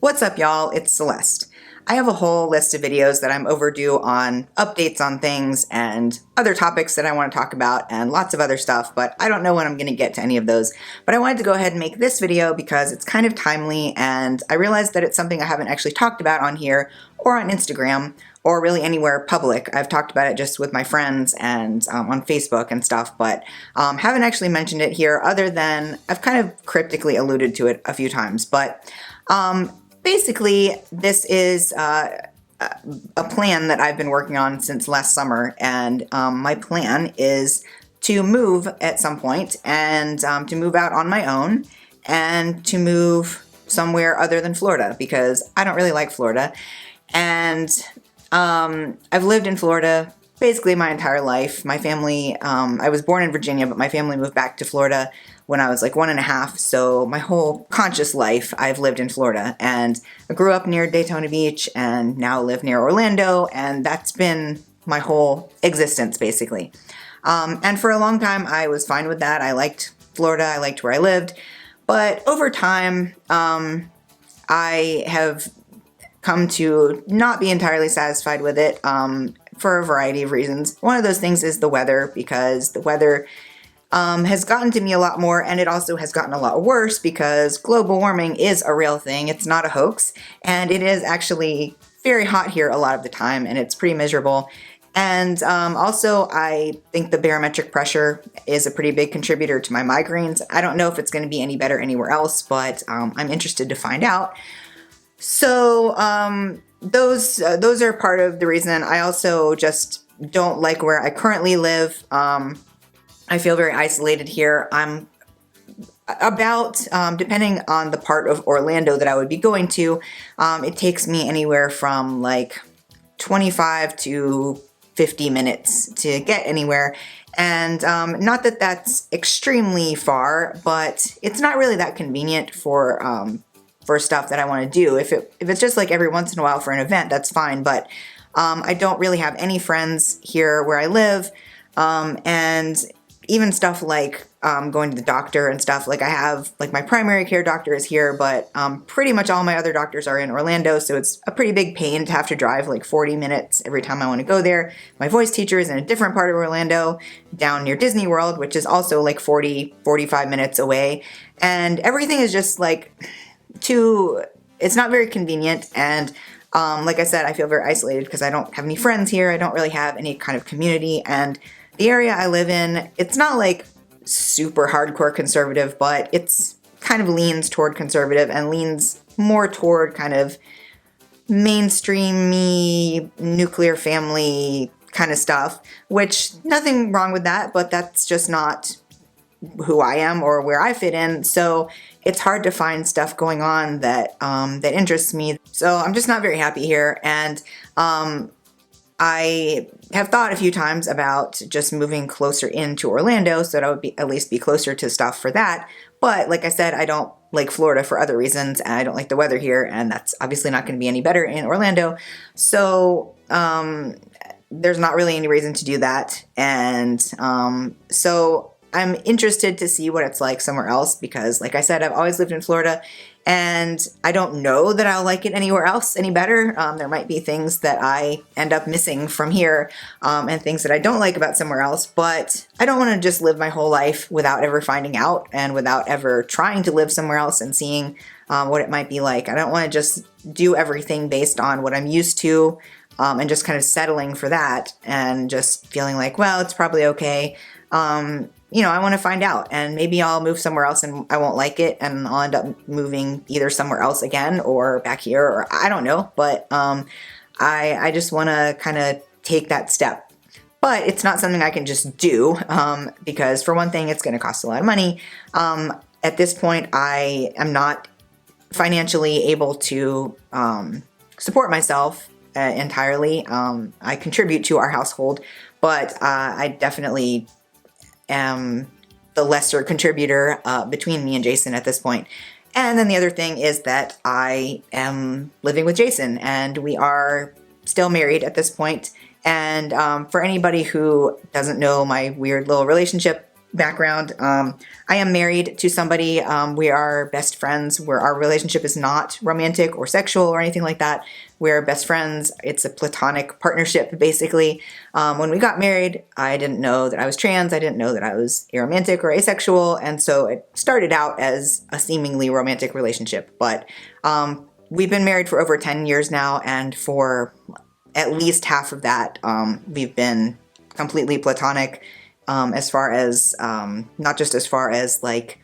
What's up, y'all? It's Celeste. I have a whole list of videos that I'm overdue on updates on things and other topics that I want to talk about and lots of other stuff, but I don't know when I'm going to get to any of those. But I wanted to go ahead and make this video because it's kind of timely and I realized that it's something I haven't actually talked about on here or on Instagram or really anywhere public. I've talked about it just with my friends and on Facebook and stuff, but haven't actually mentioned it here other than I've kind of cryptically alluded to it a few times. But basically, this is a plan that I've been working on since last summer, and my plan is to move at some point and to move out on my own and to move somewhere other than Florida because I don't really like Florida. And I've lived in Florida basically my entire life. My family, I was born in Virginia, but my family moved back to Florida when I was like 1.5, so my whole conscious life I've lived in Florida, and I grew up near Daytona Beach and now live near Orlando, and that's been my whole existence basically. And for a long time I was fine with that. I liked Florida, I liked where I lived, but over time I have come to not be entirely satisfied with it for a variety of reasons. One of those things is the weather, because the weather has gotten to me a lot more, and it also has gotten a lot worse because global warming is a real thing. It's not a hoax, and it is actually very hot here a lot of the time, and it's pretty miserable. And also, I think the barometric pressure is a pretty big contributor to my migraines. I don't know if it's going to be any better anywhere else, but I'm interested to find out. So those are part of the reason. I also just don't like where I currently live. I feel very isolated here. I'm about, depending on the part of Orlando that I would be going to, it takes me anywhere from like 25 to 50 minutes to get anywhere. And not that that's extremely far, but it's not really that convenient for stuff that I want to do. If it's just like every once in a while for an event, that's fine. But I don't really have any friends here where I live, and even stuff like going to the doctor and stuff, like I have, like my primary care doctor is here, but pretty much all my other doctors are in Orlando, so it's a pretty big pain to have to drive like 40 minutes every time I want to go there. My voice teacher is in a different part of Orlando, down near Disney World, which is also like 45 minutes away, and everything is just like it's not very convenient, and like I said, I feel very isolated because I don't have any friends here. I don't really have any kind of community, and the area I live in, it's not like super hardcore conservative, but it's kind of leans toward conservative and leans more toward kind of mainstreamy nuclear family kind of stuff, which nothing wrong with that, but that's just not who I am or where I fit in. So it's hard to find stuff going on that that interests me. So I'm just not very happy here, and I have thought a few times about just moving closer into Orlando so that I would at least be closer to stuff for that. But like I said, I don't like Florida for other reasons, and I don't like the weather here, and that's obviously not going to be any better in Orlando. So there's not really any reason to do that. And so I'm interested to see what it's like somewhere else because, like I said, I've always lived in Florida, and I don't know that I'll like it anywhere else any better. There might be things that I end up missing from here, and things that I don't like about somewhere else, but I don't want to just live my whole life without ever finding out and without ever trying to live somewhere else and seeing what it might be like. I don't want to just do everything based on what I'm used to, and just kind of settling for that and just feeling like, well, it's probably okay. I want to find out, and maybe I'll move somewhere else and I won't like it, and I'll end up moving either somewhere else again or back here, or I don't know, but I just want to kind of take that step. But it's not something I can just do, because for one thing, it's going to cost a lot of money. At this point, I am not financially able to support myself entirely. I contribute to our household, but I definitely am the lesser contributor between me and Jason at this point. And then the other thing is that I am living with Jason, and we are still married at this point. And for anybody who doesn't know my weird little relationship background. I am married to somebody. We are best friends. Our relationship is not romantic or sexual or anything like that. We're best friends. It's a platonic partnership, basically. When we got married, I didn't know that I was trans. I didn't know that I was aromantic or asexual. And so it started out as a seemingly romantic relationship. But we've been married for over 10 years now. And for at least half of that, we've been completely platonic. As far as, not just as far as like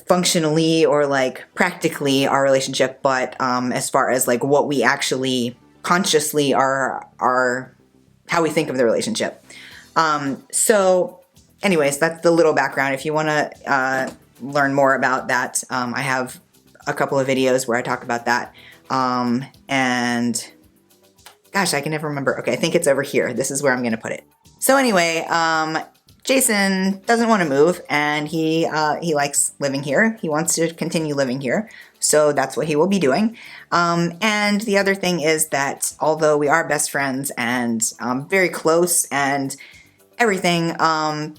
functionally or like practically our relationship, but as far as like what we actually consciously are how we think of the relationship. So anyways, that's the little background. If you want to learn more about that, I have a couple of videos where I talk about that. And gosh, I can never remember. Okay, I think it's over here. This is where I'm going to put it. So anyway, Jason doesn't want to move, and he likes living here. He wants to continue living here, so that's what he will be doing. And the other thing is that although we are best friends and very close and everything,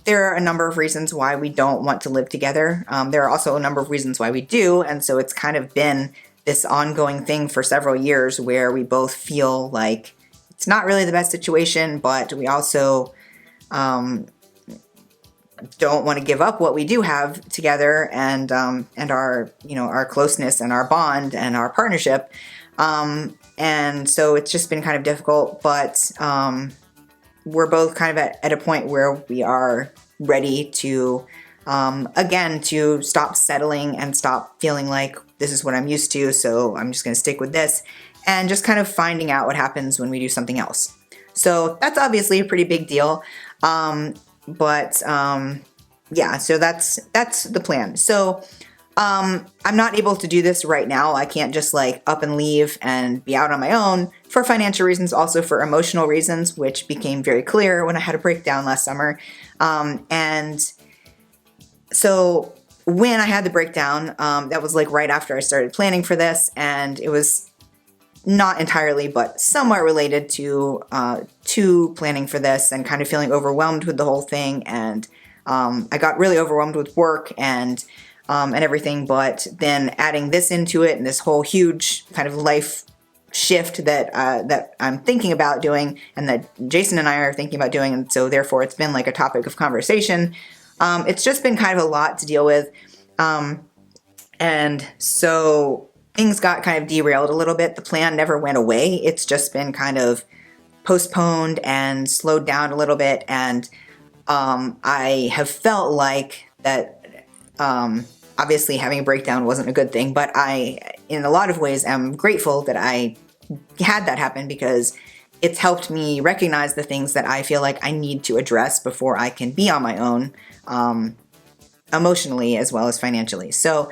there are a number of reasons why we don't want to live together. There are also a number of reasons why we do, and so it's kind of been this ongoing thing for several years where we both feel like it's not really the best situation, but we also don't want to give up what we do have together and our, our closeness and our bond and our partnership. And so it's just been kind of difficult, but we're both kind of at a point where we are ready to, again, to stop settling and stop feeling like this is what I'm used to, so I'm just going to stick with this. And just kind of finding out what happens when we do something else. So that's obviously a pretty big deal. Yeah, so that's the plan. So I'm not able to do this right now. I can't just like up and leave and be out on my own for financial reasons, also for emotional reasons, which became very clear when I had a breakdown last summer. And so when I had the breakdown, that was like right after I started planning for this, and it was not entirely, but somewhat related to planning for this and kind of feeling overwhelmed with the whole thing. And I got really overwhelmed with work and everything, but then adding this into it and this whole huge kind of life shift that I'm thinking about doing and that Jason and I are thinking about doing. And so therefore it's been like a topic of conversation. It's just been kind of a lot to deal with. And so things got kind of derailed a little bit. The plan never went away. It's just been kind of postponed and slowed down a little bit. And I have felt like that obviously having a breakdown wasn't a good thing, but I, in a lot of ways, am grateful that I had that happen because it's helped me recognize the things that I feel like I need to address before I can be on my own, emotionally as well as financially. So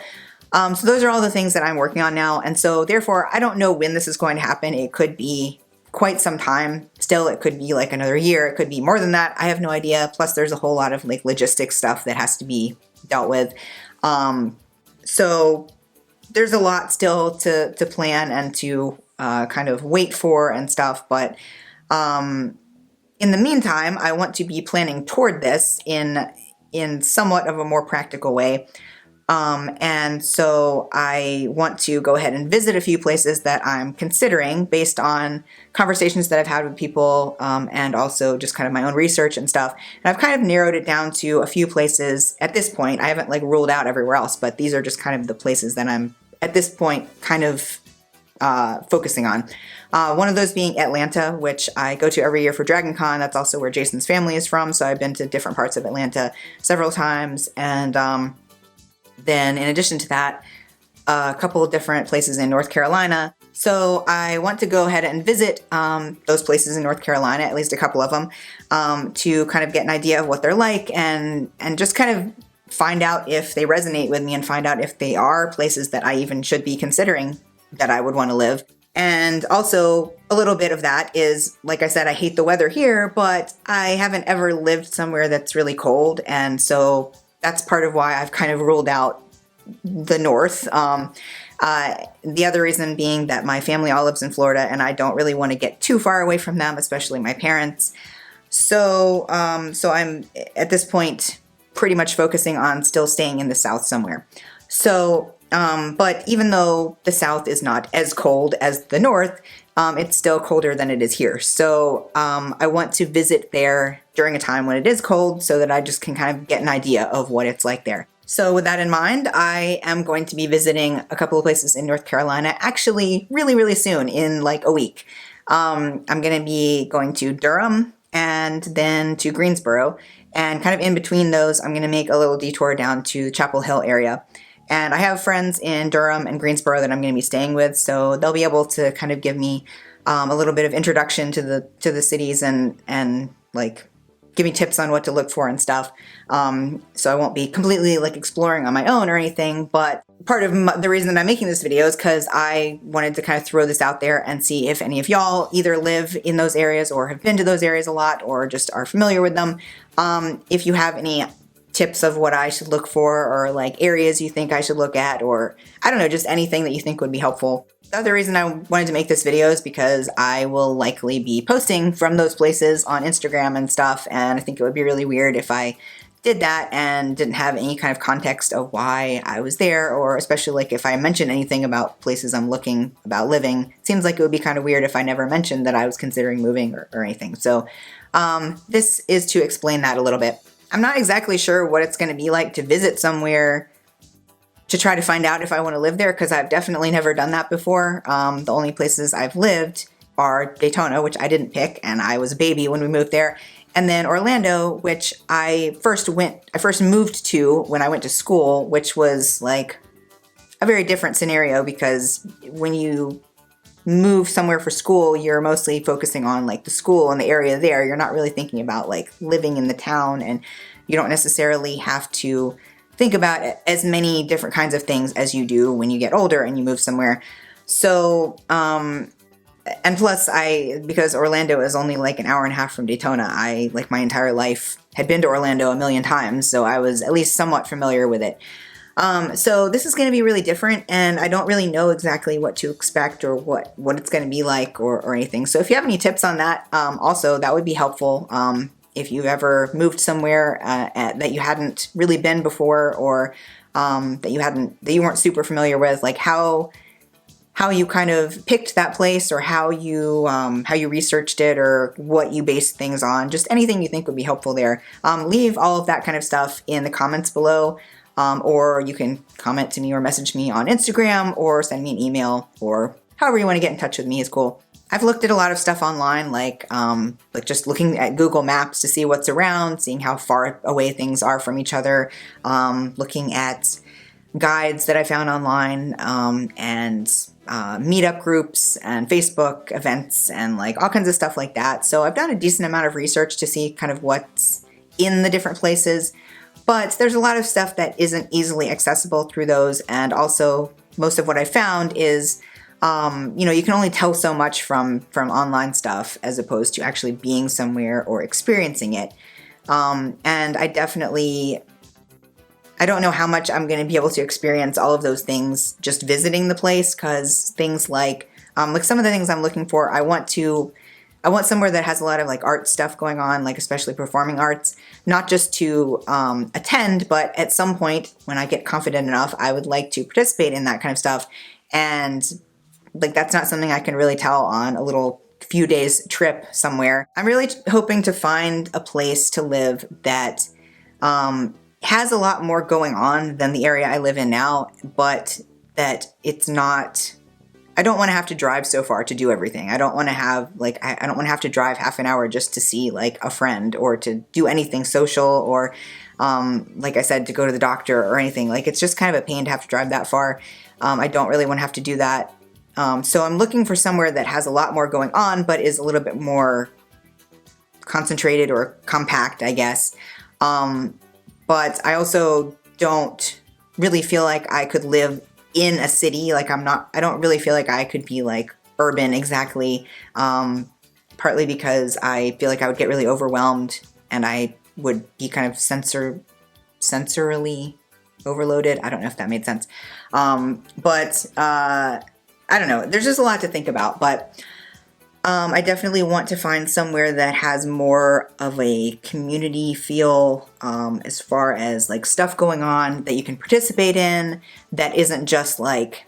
those are all the things that I'm working on now. And so therefore, I don't know when this is going to happen. It could be quite some time still. It could be like another year. It could be more than that. I have no idea. Plus there's a whole lot of like logistics stuff that has to be dealt with. So there's a lot still to plan and to kind of wait for and stuff. But in the meantime, I want to be planning toward this in somewhat of a more practical way. And so I want to go ahead and visit a few places that I'm considering based on conversations that I've had with people, and also just kind of my own research and stuff. And I've kind of narrowed it down to a few places at this point. I haven't like ruled out everywhere else, but these are just kind of the places that I'm at this point kind of focusing on. One of those being Atlanta, which I go to every year for Dragon Con. That's also where Jason's family is from. So I've been to different parts of Atlanta several times. And then in addition to that, a couple of different places in North Carolina. So I want to go ahead and visit those places in North Carolina, at least a couple of them, to kind of get an idea of what they're like and just kind of find out if they resonate with me and find out if they are places that I even should be considering that I would want to live. And also a little bit of that is, like I said, I hate the weather here, but I haven't ever lived somewhere that's really cold. And so that's part of why I've kind of ruled out the north. The other reason being that my family all lives in Florida and I don't really want to get too far away from them, especially my parents. So, so I'm at this point pretty much focusing on still staying in the South somewhere. So, but even though the South is not as cold as the North, it's still colder than it is here. So I want to visit there during a time when it is cold so that I just can kind of get an idea of what it's like there. So with that in mind, I am going to be visiting a couple of places in North Carolina, actually really, really soon, in like a week. I'm going to be going to Durham and then to Greensboro. And kind of in between those, I'm going to make a little detour down to the Chapel Hill area. And I have friends in Durham and Greensboro that I'm going to be staying with, so they'll be able to kind of give me a little bit of introduction to the cities and like give me tips on what to look for and stuff. So I won't be completely like exploring on my own or anything, but part of the reason that I'm making this video is because I wanted to kind of throw this out there and see if any of y'all either live in those areas or have been to those areas a lot or just are familiar with them. If you have any tips of what I should look for or like areas you think I should look at, or I don't know, just anything that you think would be helpful. The other reason I wanted to make this video is because I will likely be posting from those places on Instagram and stuff, and I think it would be really weird if I did that and didn't have any kind of context of why I was there, or especially like if I mentioned anything about places I'm looking about living. It seems like it would be kind of weird if I never mentioned that I was considering moving or anything. So this is to explain that a little bit. I'm not exactly sure what it's going to be like to visit somewhere to try to find out if I want to live there, because I've definitely never done that before. The only places I've lived are Daytona, which I didn't pick, and I was a baby when we moved there, and then Orlando, which I first moved to when I went to school, which was like a very different scenario, because when you move somewhere for school, you're mostly focusing on like the school and the area there. You're not really thinking about like living in the town, and you don't necessarily have to think about as many different kinds of things as you do when you get older and you move somewhere. So, and plus because Orlando is only like an hour and a half from Daytona, I, like my entire life, had been to Orlando a million times, so I was at least somewhat familiar with it. So this is going to be really different, and I don't really know exactly what to expect or what it's going to be like or anything. So if you have any tips on that, also, that would be helpful. If you've ever moved somewhere that you hadn't really been before, or that you weren't super familiar with, like how you kind of picked that place, or how you researched it, or what you based things on, just anything you think would be helpful there. Leave all of that kind of stuff in the comments below. Or you can comment to me or message me on Instagram, or send me an email, or however you want to get in touch with me is cool. I've looked at a lot of stuff online, like just looking at Google Maps to see what's around, seeing how far away things are from each other, looking at guides that I found online, and meetup groups and Facebook events and like all kinds of stuff like that. So I've done a decent amount of research to see kind of what's in the different places. But there's a lot of stuff that isn't easily accessible through those, and also most of what I found is, you can only tell so much from online stuff as opposed to actually being somewhere or experiencing it. And I don't know how much I'm going to be able to experience all of those things just visiting the place, because things like some of the things I'm looking for, I want somewhere that has a lot of like art stuff going on, like especially performing arts, not just to attend, but at some point when I get confident enough, I would like to participate in that kind of stuff. And like, that's not something I can really tell on a little few days trip somewhere. I'm really hoping to find a place to live that has a lot more going on than the area I live in now, but that it's not, I don't want to have to drive so far to do everything. I don't want to have I don't want to have to drive half an hour just to see like a friend, or to do anything social, or like I said, to go to the doctor or anything. Like, it's just kind of a pain to have to drive that far. I don't really want to have to do that. So I'm looking for somewhere that has a lot more going on, but is a little bit more concentrated or compact, I guess. But I also don't really feel like I could live in a city. Like, I don't really feel like I could be like urban exactly. Partly because I feel like I would get really overwhelmed, and I would be kind of sensorily overloaded. I don't know if that made sense. But I don't know. There's just a lot to think about. But I definitely want to find somewhere that has more of a community feel, as far as like stuff going on that you can participate in, that isn't just like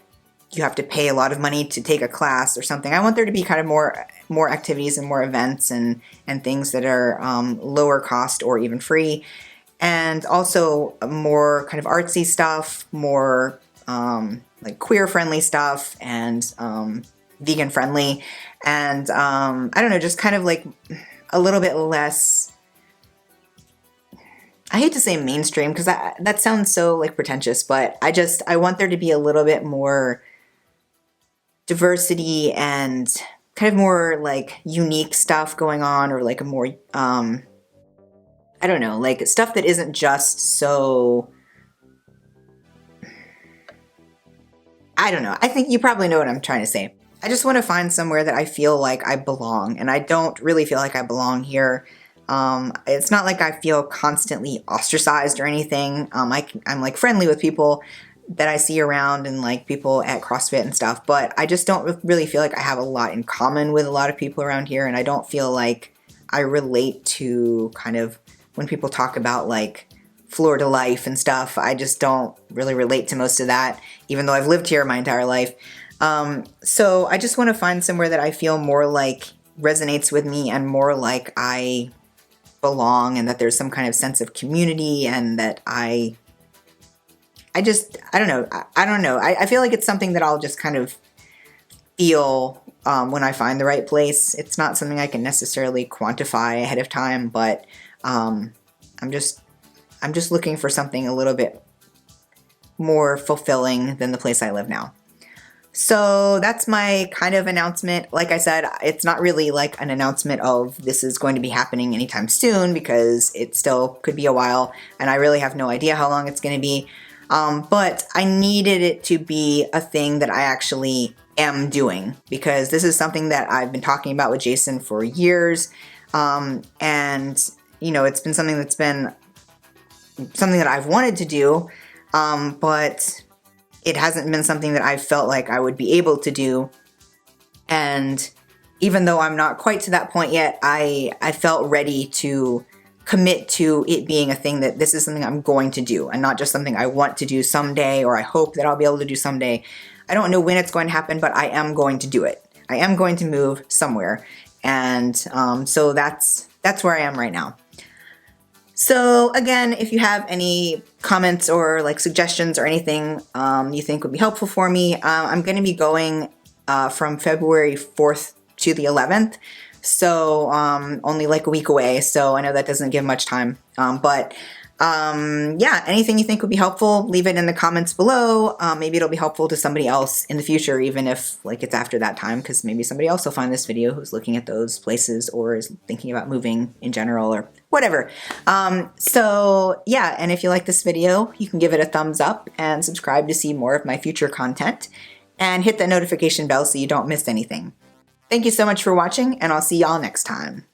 you have to pay a lot of money to take a class or something. I want there to be kind of more activities and more events and things that are lower cost or even free, and also more kind of artsy stuff, more like queer friendly stuff, and vegan friendly, and I don't know, just kind of like a little bit less, I hate to say mainstream because that sounds so like pretentious, but I want there to be a little bit more diversity and kind of more like unique stuff going on, or like a more I don't know, like stuff that isn't just so, I don't know. I think you probably know what I'm trying to say. I just want to find somewhere that I feel like I belong, and I don't really feel like I belong here. It's not like I feel constantly ostracized or anything. I'm like friendly with people that I see around and like people at CrossFit and stuff, but I just don't really feel like I have a lot in common with a lot of people around here, and I don't feel like I relate to kind of when people talk about like Florida life and stuff. I just don't really relate to most of that, even though I've lived here my entire life. So I just want to find somewhere that I feel more like resonates with me and more like I belong, and that there's some kind of sense of community, and that I don't know. I don't know. I feel like it's something that I'll just kind of feel when I find the right place. It's not something I can necessarily quantify ahead of time, but I'm just looking for something a little bit more fulfilling than the place I live now. So that's my kind of announcement. Like I said, it's not really like an announcement of this is going to be happening anytime soon, because it still could be a while, and I really have no idea how long it's going to be. But I needed it to be a thing that I actually am doing, because this is something that I've been talking about with Jason for years. And, you know, it's been something that I've wanted to do, but it hasn't been something that I felt like I would be able to do. And even though I'm not quite to that point yet, I felt ready to commit to it being a thing that this is something I'm going to do, and not just something I want to do someday, or I hope that I'll be able to do someday. I don't know when it's going to happen, but I am going to do it. I am going to move somewhere. And so that's where I am right now. So again, if you have any comments or like suggestions or anything you think would be helpful for me, I'm going to be going from February 4th to the 11th. So only like a week away. So I know that doesn't give much time. Yeah, anything you think would be helpful, leave it in the comments below. Maybe it'll be helpful to somebody else in the future, even if like it's after that time, because maybe somebody else will find this video who's looking at those places or is thinking about moving in general or whatever. So yeah, and if you like this video, you can give it a thumbs up and subscribe to see more of my future content, and hit that notification bell so you don't miss anything. Thank you so much for watching, and I'll see y'all next time.